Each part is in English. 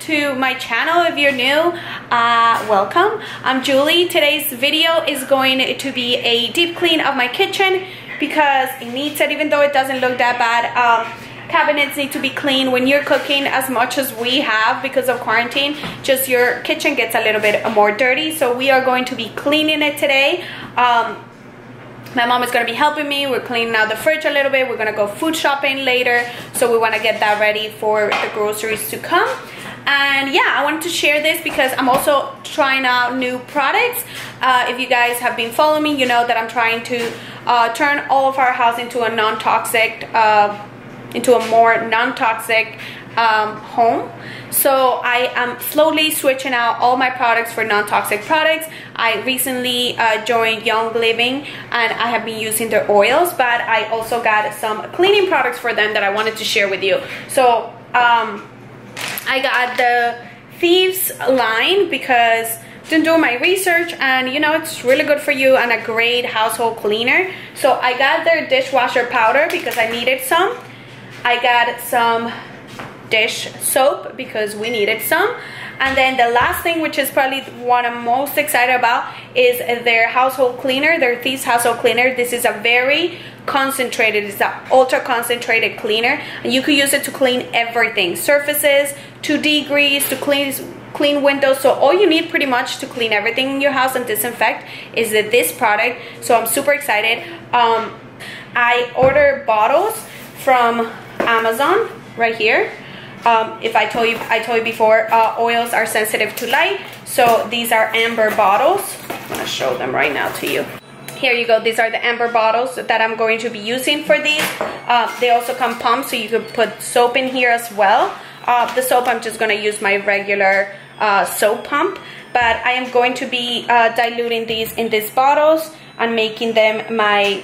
to my channel. If you're new, welcome. I'm Julie. Today's video is going to be a deep clean of my kitchen because it needs it, even though it doesn't look that bad. Cabinets need to be clean when you're cooking as much as we have because of quarantine. Just your kitchen gets a little bit more dirty, so we are going to be cleaning it today. My mom is going to be helping me. We're cleaning out the fridge a little bit. We're going to go food shopping later, so we want to get that ready for the groceries to come. And yeah, I wanted to share this because I'm also trying out new products. If you guys have been following me, you know that I'm trying to turn all of our house into a non-toxic into a more non-toxic home. So I am slowly switching out all my products for non-toxic products. I recently joined Young Living and I have been using their oils, but I also got some cleaning products for them that I wanted to share with you. So I got the Thieves line because I've been doing my research, and you know it's really good for you and a great household cleaner. So I got their dishwasher powder because I needed some. I got some dish soap because we needed some. And then the last thing, which is probably what I'm most excited about, is their household cleaner, their Thieves household cleaner. This is a very concentrated, it's an ultra concentrated cleaner, and you could use it to clean everything, surfaces, to degrease, to clean windows. So all you need pretty much to clean everything in your house and disinfect is this product. So I'm super excited. I ordered bottles from Amazon right here. If I told you before, oils are sensitive to light, so these are amber bottles. I'm gonna show them right now to you. Here you go. These are the amber bottles that I'm going to be using for these. They also come pumped, so you could put soap in here as well. The soap, I'm just gonna use my regular soap pump, but I am going to be diluting these in these bottles and making them my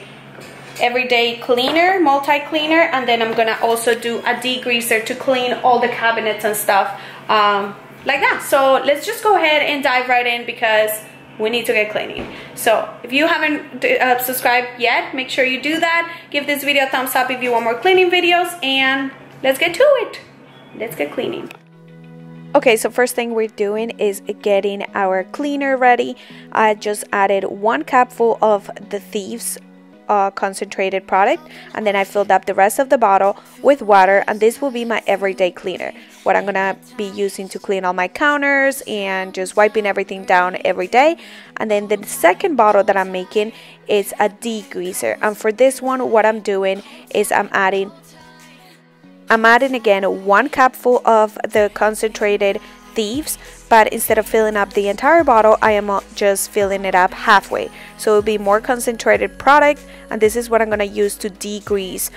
everyday cleaner, multi-cleaner, and then I'm gonna also do a degreaser to clean all the cabinets and stuff like that. So let's just go ahead and dive right in because we need to get cleaning. So if you haven't subscribed yet, make sure you do that. Give this video a thumbs up if you want more cleaning videos, and let's get to it. Let's get cleaning. Okay, so first thing we're doing is getting our cleaner ready. I just added 1 cupful of the Thieves concentrated product, and then I filled up the rest of the bottle with water, and this will be my everyday cleaner, what I'm gonna be using to clean all my counters and just wiping everything down every day. And then the second bottle that I'm making is a degreaser, and for this one what I'm doing is I'm adding again 1 cupful of the concentrated Thieves, but instead of filling up the entire bottle, I am just filling it up halfway, so it'll be more concentrated product. And this is what I'm gonna use to degrease.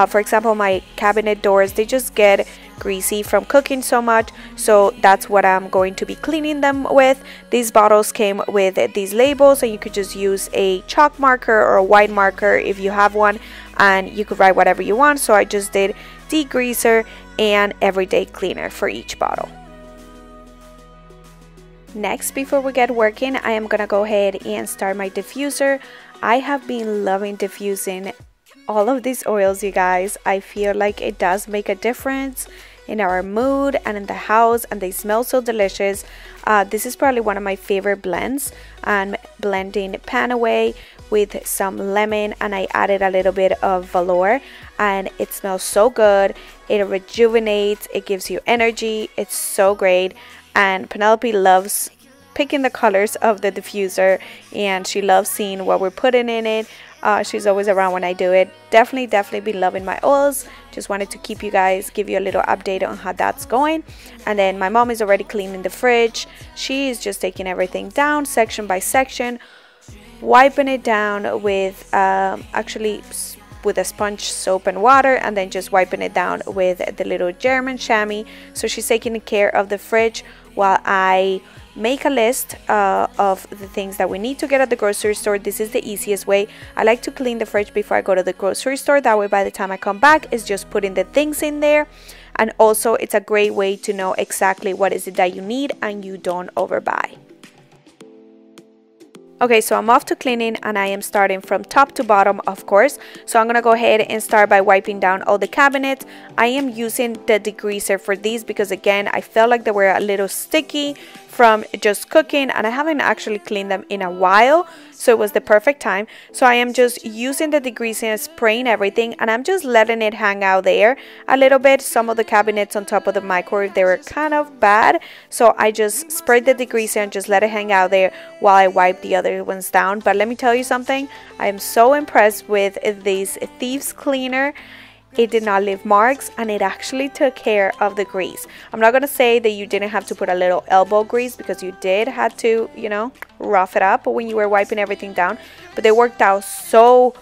For example, my cabinet doors, they just get greasy from cooking so much, so that's what I'm going to be cleaning them with. These bottles came with these labels, and you could just use a chalk marker or a white marker if you have one, and you could write whatever you want. So I just did degreaser and everyday cleaner for each bottle. Next, before we get working, I am gonna go ahead and start my diffuser. I have been loving diffusing all of these oils, you guys. I feel like it does make a difference in our mood and in the house, and they smell so delicious. This is probably one of my favorite blends. I'm blending Pan Away with some lemon, and I added a little bit of velour, and it smells so good. It rejuvenates, it gives you energy. It's so great. And Penelope loves picking the colors of the diffuser, and she loves seeing what we're putting in it. She's always around when I do it. Definitely been loving my oils. Just wanted to give you a little update on how that's going. And then my mom is already cleaning the fridge. She is just taking everything down section by section, wiping it down with with a sponge, soap and water, and then just wiping it down with the little German chamois. So she's taking care of the fridge while I make a list of the things that we need to get at the grocery store. This is the easiest way. I like to clean the fridge before I go to the grocery store. That way by the time I come back, it's just putting the things in there. And also it's a great way to know exactly what is it that you need and you don't overbuy. Okay, so I'm off to cleaning and I am starting from top to bottom, of course. So I'm going to go ahead and start by wiping down all the cabinets. I am using the degreaser for these because again, I felt like they were a little sticky from just cooking and I haven't actually cleaned them in a while. So it was the perfect time. So I am just using the degreaser and spraying everything and I'm just letting it hang out there a little bit. Some of the cabinets on top of the microwave, they were kind of bad. So I just sprayed the degreaser and just let it hang out there while I wipe the other ones down. But let me tell you something, I am so impressed with this Thieves cleaner. It did not leave marks and it actually took care of the grease. I'm not going to say that you didn't have to put a little elbow grease because you did have to, you know, rough it up when you were wiping everything down. But they worked out so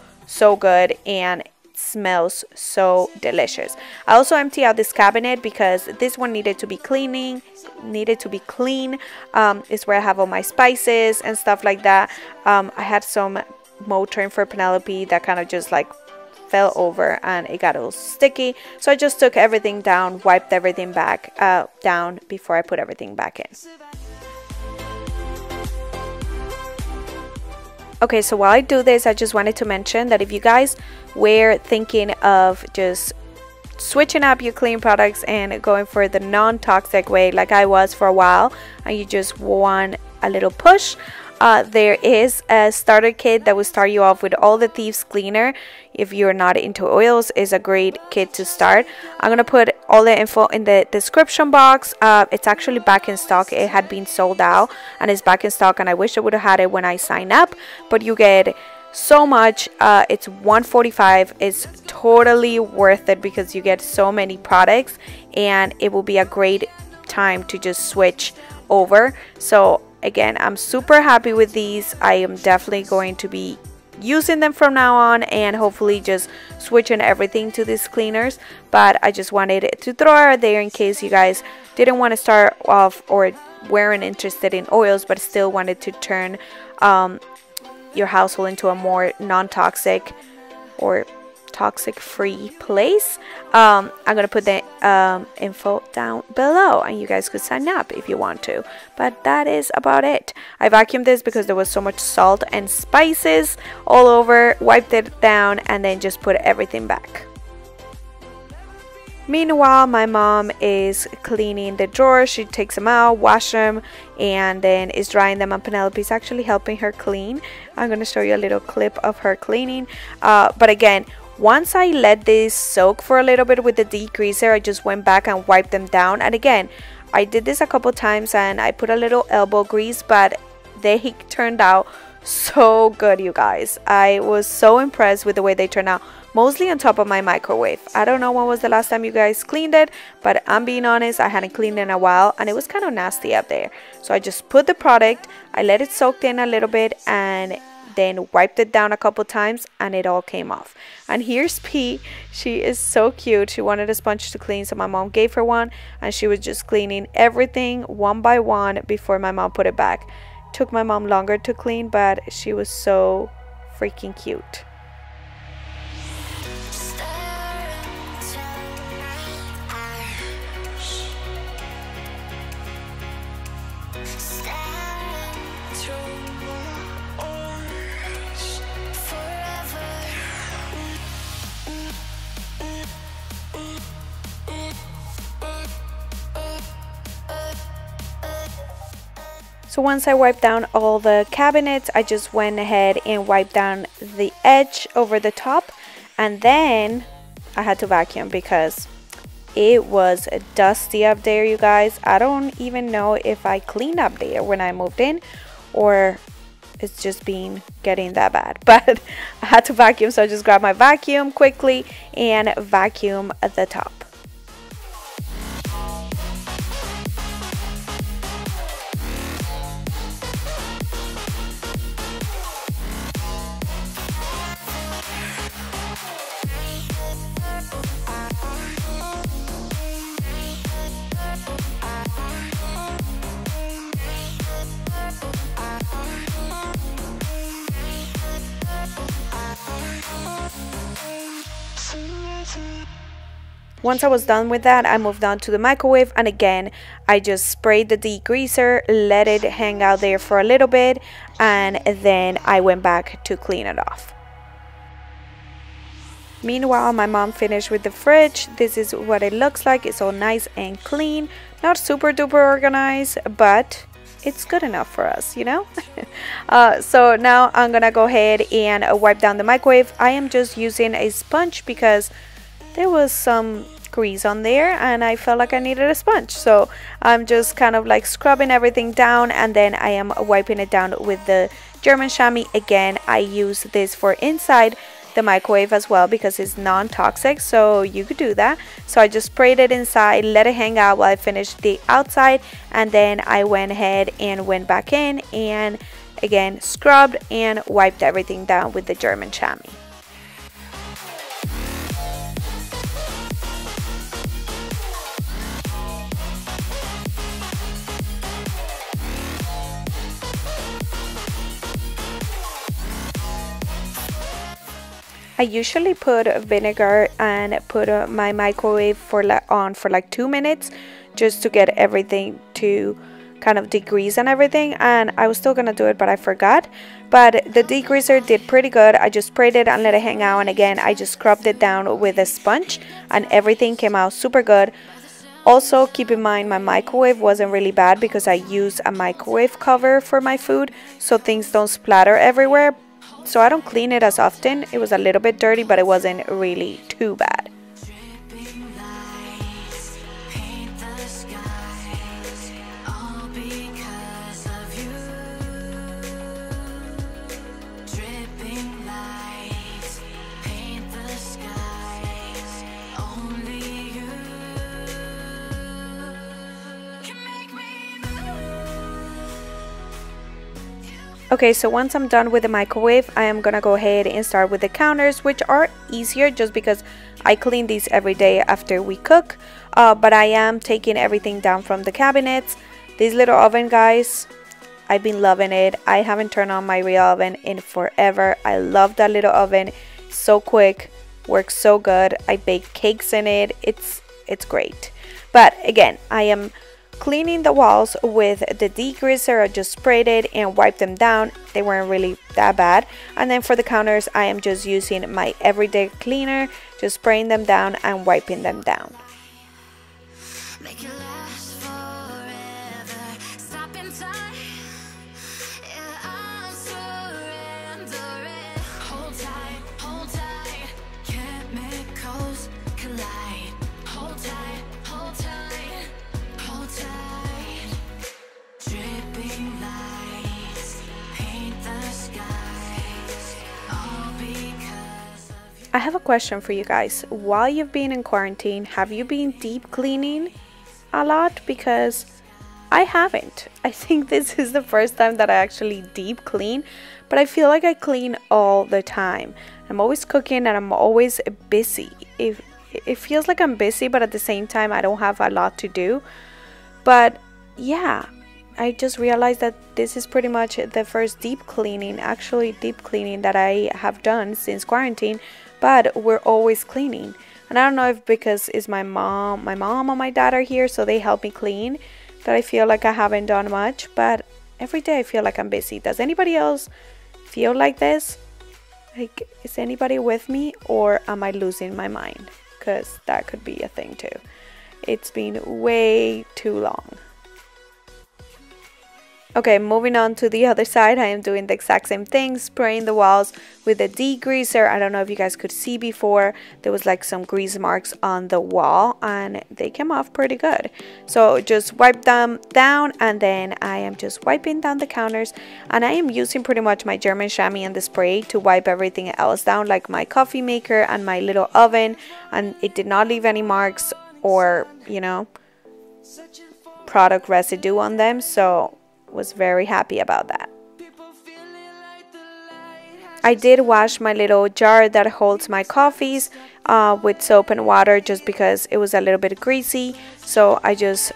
good and it smells so delicious. I also empty out this cabinet because this one needed to be clean. It's where I have all my spices and stuff like that. I had some Motrin for Penelope that kind of just like fell over and it got a little sticky, so I just took everything down, wiped everything back down before I put everything back in. Okay, so while I do this, I just wanted to mention that if you guys were thinking of just switching up your cleaning products and going for the non-toxic way like I was for a while and you just want a little push, there is a starter kit that will start you off with all the Thieves cleaner. If you're not into oils, is a great kit to start. I'm gonna put all the info in the description box. It's actually back in stock. It had been sold out and it's back in stock and I wish I would have had it when I signed up, but you get so much. It's $145. It's totally worth it because you get so many products and it will be a great time to just switch over. So again, I'm super happy with these. I am definitely going to be using them from now on and hopefully just switching everything to these cleaners. But I just wanted to throw it out there in case you guys didn't want to start off or weren't interested in oils but still wanted to turn your household into a more non-toxic or toxic free place. I'm gonna put the info down below and you guys could sign up if you want to, but that is about it. I vacuumed this because there was so much salt and spices all over, wiped it down and then just put everything back. Meanwhile, my mom is cleaning the drawers. She takes them out, wash them, and then is drying them, and Penelope's actually helping her clean. I'm going to show you a little clip of her cleaning. But again, once I let this soak for a little bit with the degreaser, I just went back and wiped them down. And again, I did this a couple times and I put a little elbow grease, but they turned out so good, you guys. I was so impressed with the way they turned out, mostly on top of my microwave. I don't know when was the last time you guys cleaned it, but I'm being honest, I hadn't cleaned it in a while and it was kind of nasty up there. So I just put the product, I let it soak in a little bit and then wiped it down a couple times and it all came off. And here's P. She is so cute. She wanted a sponge to clean, so my mom gave her one and she was just cleaning everything one by one before my mom put it back. Took my mom longer to clean, but she was so freaking cute. So once I wiped down all the cabinets, I just went ahead and wiped down the edge over the top, and then I had to vacuum because it was dusty up there, you guys. I don't even know if I cleaned up there when I moved in or it's just been getting that bad, but I had to vacuum, so I just grabbed my vacuum quickly and vacuum at the top. Once I was done with that, I moved on to the microwave, and again, I just sprayed the degreaser, let it hang out there for a little bit, and then I went back to clean it off. Meanwhile, my mom finished with the fridge. This is what it looks like. It's all nice and clean. Not super duper organized, but it's good enough for us, you know. So now I'm gonna go ahead and wipe down the microwave. I am just using a sponge because there was some grease on there and I felt like I needed a sponge, so I'm just kind of like scrubbing everything down, and then I am wiping it down with the German chamois. Again, I use this for inside the microwave as well because it's non-toxic, so you could do that. So I just sprayed it inside, let it hang out while I finished the outside, and then I went ahead and went back in and again scrubbed and wiped everything down with the German chamois. I usually put vinegar and put my microwave on for like 2 minutes just to get everything to kind of degrease and everything, and I was still gonna do it but I forgot. But the degreaser did pretty good. I just sprayed it and let it hang out, and again I just scrubbed it down with a sponge and everything came out super good. Also keep in mind my microwave wasn't really bad because I used a microwave cover for my food so things don't splatter everywhere. So I don't clean it as often. It was a little bit dirty, but it wasn't really too bad. Okay, so once I'm done with the microwave, I am gonna go ahead and start with the counters, which are easier just because I clean these every day after we cook. But I am taking everything down from the cabinets. This little oven, guys, I've been loving it. I haven't turned on my real oven in forever. I love that little oven. So quick, works so good. I bake cakes in it. It's great. But again, I am cleaning the walls with the degreaser. I just sprayed it and wiped them down. They weren't really that bad. And then for the counters, I am just using my everyday cleaner, just spraying them down and wiping them down. Make it last forever. Stop in time. Yeah, I'm surrendering. Hold tight, chemicals collide. Hold tight, hold tight, hold tight. Dripping lights paint the skies, all because of you. I have a question for you guys. While you've been in quarantine, have you been deep cleaning a lot? Because I haven't. I think this is the first time that I actually deep clean, but I feel like I clean all the time. I'm always cooking and I'm always busy. It feels like I'm busy, but at the same time I don't have a lot to do. But yeah, I just realized that this is pretty much the first deep cleaning that I have done since quarantine, but we're always cleaning. And I don't know if because it's my mom and my dad are here, so they help me clean, that I feel like I haven't done much, but every day I feel like I'm busy. Does anybody else feel like this? Like, is anybody with me, or am I losing my mind? Because that could be a thing too. It's been way too long. Okay, moving on to the other side, I am doing the exact same thing, spraying the walls with a degreaser. I don't know if you guys could see before, there was like some grease marks on the wall and they came off pretty good. So just wipe them down, and then I am just wiping down the counters, and I am using pretty much my German chamois and the spray to wipe everything else down, like my coffee maker and my little oven, and it did not leave any marks or, you know, product residue on them, so was very happy about that. I did wash my little jar that holds my coffees with soap and water just because it was a little bit greasy, so I just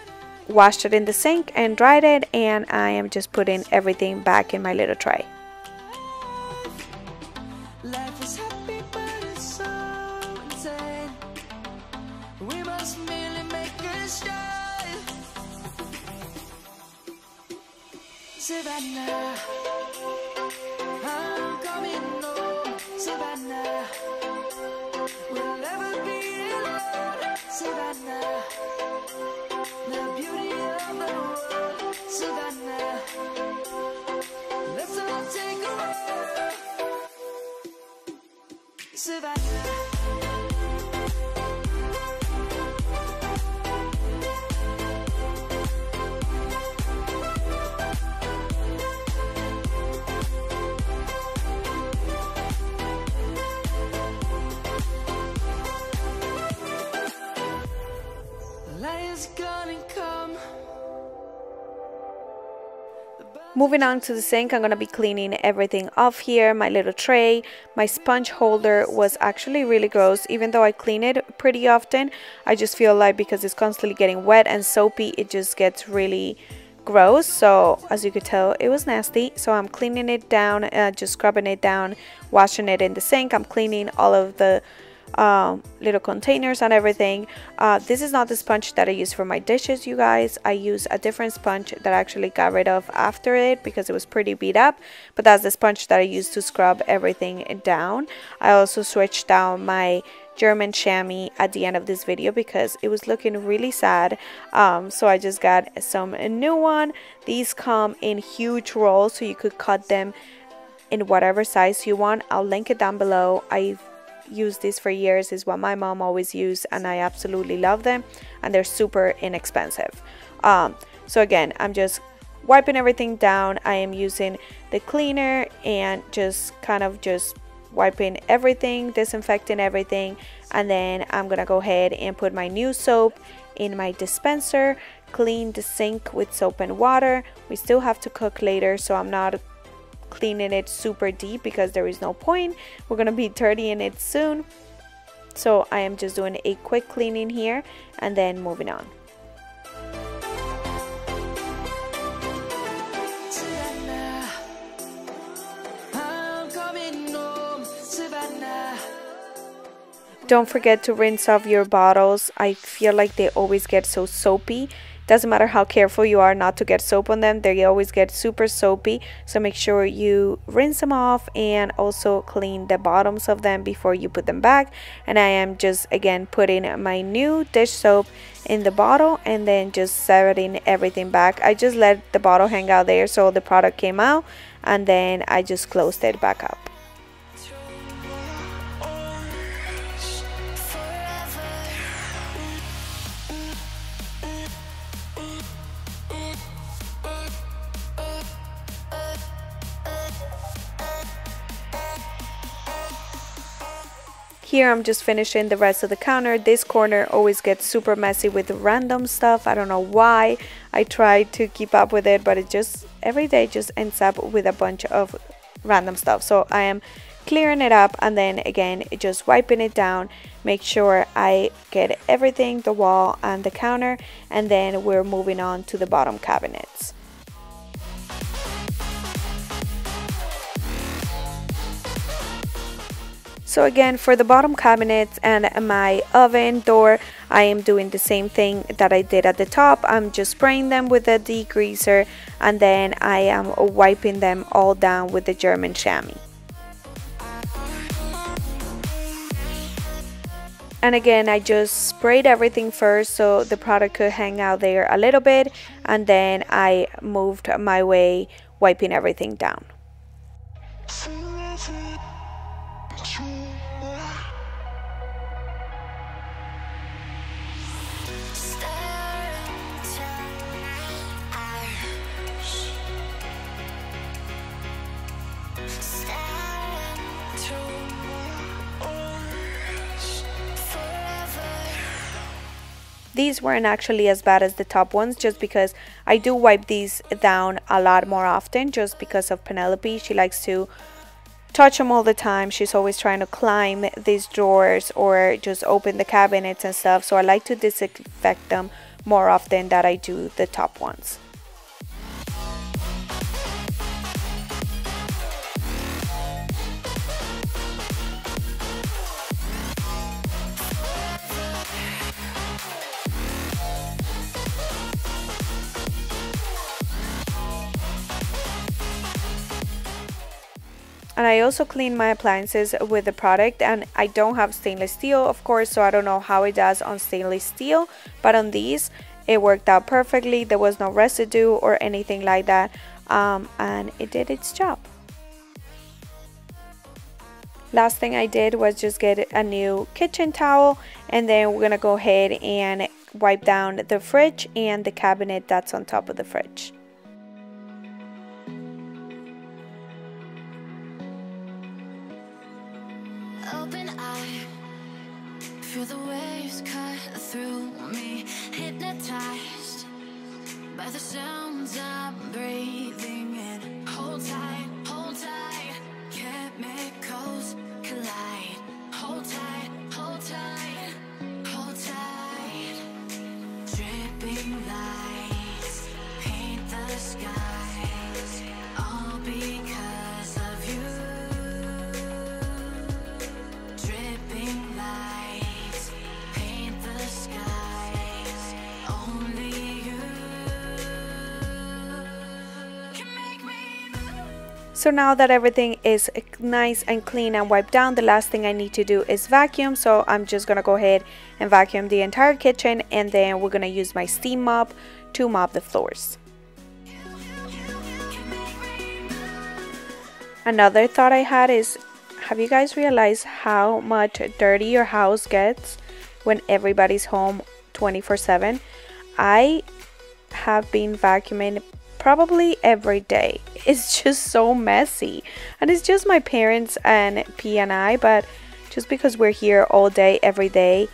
washed it in the sink and dried it, and I am just putting everything back in my little tray. Life is happy, but it's so insane. We Savannah, I'm coming home, Savannah, we'll never be alone, Savannah, the beauty of the world, Savannah, let's all take a walk, Savannah. Moving on to the sink, I'm gonna be cleaning everything off here. My little tray, my sponge holder was actually really gross. Even though I clean it pretty often, I just feel like because it's constantly getting wet and soapy, it just gets really gross. So as you could tell, it was nasty. So I'm cleaning it down, just scrubbing it down, washing it in the sink. I'm cleaning all of the little containers and everything. This is not the sponge that I use for my dishes, you guys. I use a different sponge that I actually got rid of after it because it was pretty beat up, but that's the sponge that I use to scrub everything down. I also switched down my German chamois at the end of this video because it was looking really sad, so I just got some new one. These come in huge rolls, so you could cut them in whatever size you want. I'll link it down below. I've used this for years. Is what my mom always used, and I absolutely love them, and they're super inexpensive. So again, I'm just wiping everything down. I am using the cleaner and just kind of just wiping everything, disinfecting everything, and then I'm gonna go ahead and put my new soap in my dispenser, clean the sink with soap and water. We still have to cook later, so I'm not cleaning it super deep because there is no point. We're gonna be dirtying it soon, so I am just doing a quick cleaning here and then moving on. Savannah, I'm coming home, Savannah. Don't forget to rinse off your bottles. I feel like they always get so soapy. Doesn't matter how careful you are not to get soap on them, they always get super soapy. So make sure you rinse them off and also clean the bottoms of them before you put them back. And I am just again putting my new dish soap in the bottle and then just setting everything back. I just let the bottle hang out there so the product came out, and then I just closed it back up. Here I'm just finishing the rest of the counter. This corner always gets super messy with random stuff. I don't know why. I try to keep up with it, but it just every day just ends up with a bunch of random stuff. So I am clearing it up and then again just wiping it down. Make sure I get everything, the wall and the counter, and then we're moving on to the bottom cabinets. So again, for the bottom cabinets and my oven door, I am doing the same thing that I did at the top. I'm just spraying them with a degreaser, and then I am wiping them all down with the German chamois. And again, I just sprayed everything first so the product could hang out there a little bit, and then I moved my way wiping everything down. These weren't actually as bad as the top ones, just because I do wipe these down a lot more often just because of Penelope. She likes to touch them all the time. She's always trying to climb these drawers or just open the cabinets and stuff. So I like to disinfect them more often than I do the top ones. And I also clean my appliances with the product, and I don't have stainless steel, of course, so I don't know how it does on stainless steel, but on these it worked out perfectly. There was no residue or anything like that, and it did its job. Last thing I did was just get a new kitchen towel, and then we're gonna go ahead and wipe down the fridge and the cabinet that's on top of the fridge. Open eye, feel the waves cut through me, hypnotized by the sounds I'm breathing in. Hold tight, chemicals collide. Hold tight, hold tight, hold tight. Dripping lights paint the skies, all because of you. Dripping lights paint the skies, only you can make me move. So now that everything is nice and clean and wiped down, the last thing I need to do is vacuum. So I'm just gonna go ahead and vacuum the entire kitchen, and then we're gonna use my steam mop to mop the floors. Another thought I had is, have you guys realized how much dirty your house gets when everybody's home 24/7? I have been vacuuming probably every day. It's just so messy, and it's just my parents and P and I, but just because we're here all day every day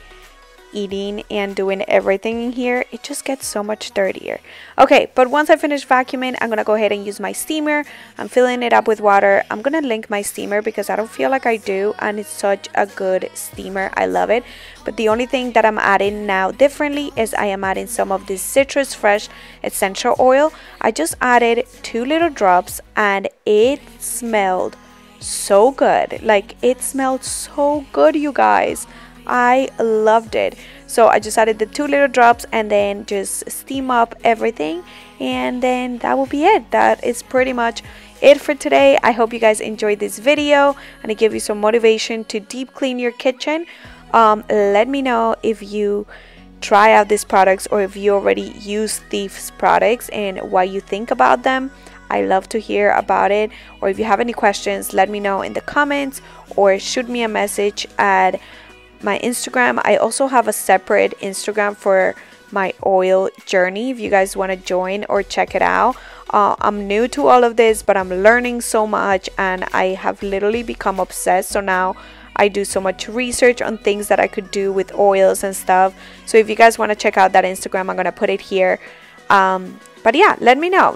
eating and doing everything in here, it just gets so much dirtier. Okay, but once I finish vacuuming, I'm gonna go ahead and use my steamer. I'm filling it up with water. I'm gonna link my steamer because I don't feel like I do, and it's such a good steamer. I love it. But the only thing that I'm adding now differently is I am adding some of this citrus fresh essential oil. I just added 2 little drops, and it smelled so good. Like, it smelled so good, you guys. I loved it. So I just added the 2 little drops and then just steam up everything, and then that will be it. That is pretty much it for today. I hope you guys enjoyed this video and it gave you some motivation to deep clean your kitchen. Let me know if you try out these products or if you already use Thieves products and what you think about them. I love to hear about it. Or if you have any questions, let me know in the comments or shoot me a message at my Instagram. I also have a separate Instagram for my oil journey if you guys want to join or check it out. I'm new to all of this, but I'm learning so much, and I have literally become obsessed. So now I do so much research on things that I could do with oils and stuff. So if you guys want to check out that Instagram, I'm gonna put it here. But yeah, let me know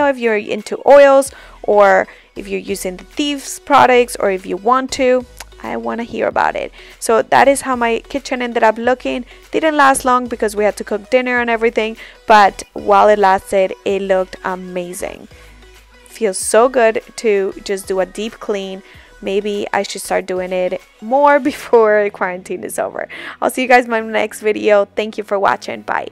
if you're into oils or if you're using the Thieves products, or if you want to. I want to hear about it. So that is how my kitchen ended up looking. Didn't last long because we had to cook dinner and everything, but while it lasted, it looked amazing. Feels so good to just do a deep clean. Maybe I should start doing it more before quarantine is over. I'll see you guys in my next video. Thank you for watching. Bye.